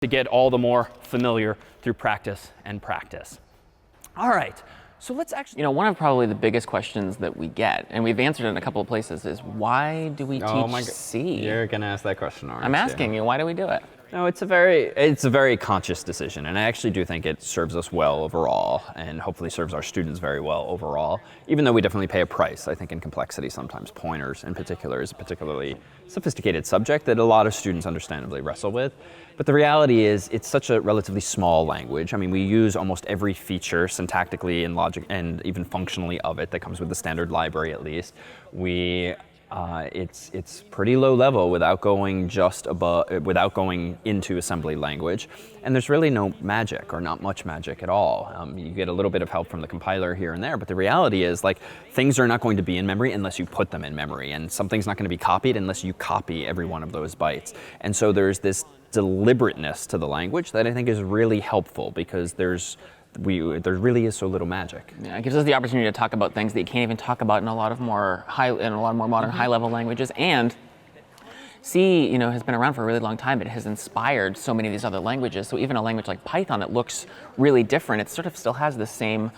to get all the more familiar through practice and practice. All right, so let's actually... One of probably the biggest questions that we get, and we've answered it in a couple of places, is why do we teach C? You're going to ask that question, aren't you? I'm asking you, why do we do it? No, it's a very conscious decision, and I actually do think it serves us well overall, and hopefully serves our students very well overall, even though we definitely pay a price. I think in complexity sometimes pointers in particular is a particularly sophisticated subject that a lot of students understandably wrestle with. But the reality is it's such a relatively small language. I mean, we use almost every feature syntactically and logic and even functionally of it that comes with the standard library at least. It's pretty low level without going without going into assembly language, and there's really no magic or not much magic at all. You get a little bit of help from the compiler here and there, but the reality is things are not going to be in memory unless you put them in memory, and something's not going to be copied unless you copy every one of those bytes. And so there's this deliberateness to the language that I think is really helpful because there really is so little magic. Yeah, it gives us the opportunity to talk about things that you can't even talk about in a lot of more modern high-level languages. And C, has been around for a really long time. It has inspired so many of these other languages. So even a language like Python that looks really different, it sort of still has the same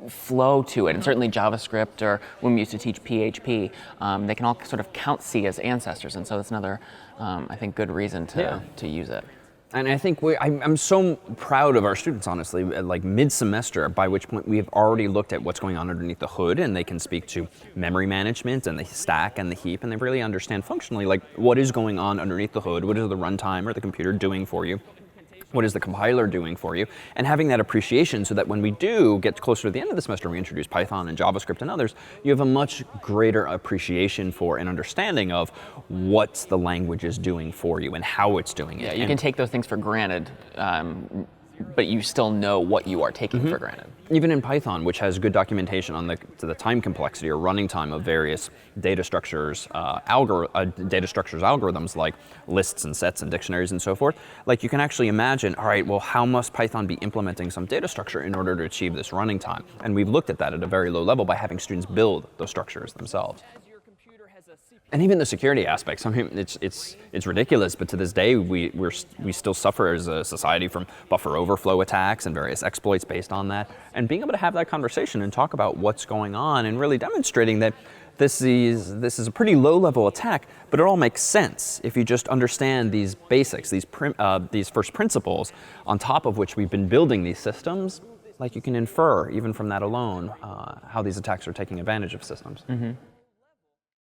flow to it. And certainly JavaScript, or when we used to teach PHP, they can all sort of count C as ancestors. And so that's another, I think, good reason to use it. And I think I'm so proud of our students, honestly, like mid-semester, by which point we have already looked at what's going on underneath the hood, and they can speak to memory management and the stack and the heap, and they really understand functionally what is going on underneath the hood, what is the runtime or the computer doing for you, what is the compiler doing for you, and having that appreciation so that when we do get closer to the end of the semester, we introduce Python and JavaScript and others, you have a much greater appreciation for and understanding of what the language is doing for you and how it's doing it. Yeah, you can take those things for granted, but you still know what you are taking for granted. Even in Python, which has good documentation on the time complexity or running time of various data structures, algorithms like lists and sets and dictionaries and so forth, you can actually imagine, all right, well, how must Python be implementing some data structure in order to achieve this running time? And we've looked at that at a very low level by having students build those structures themselves. And even the security aspects, I mean, it's ridiculous, but to this day, we still suffer as a society from buffer overflow attacks and various exploits based on that. And being able to have that conversation and talk about what's going on and really demonstrating that this is a pretty low-level attack, but it all makes sense if you just understand these basics, these first principles on top of which we've been building these systems. You can infer, even from that alone, how these attacks are taking advantage of systems.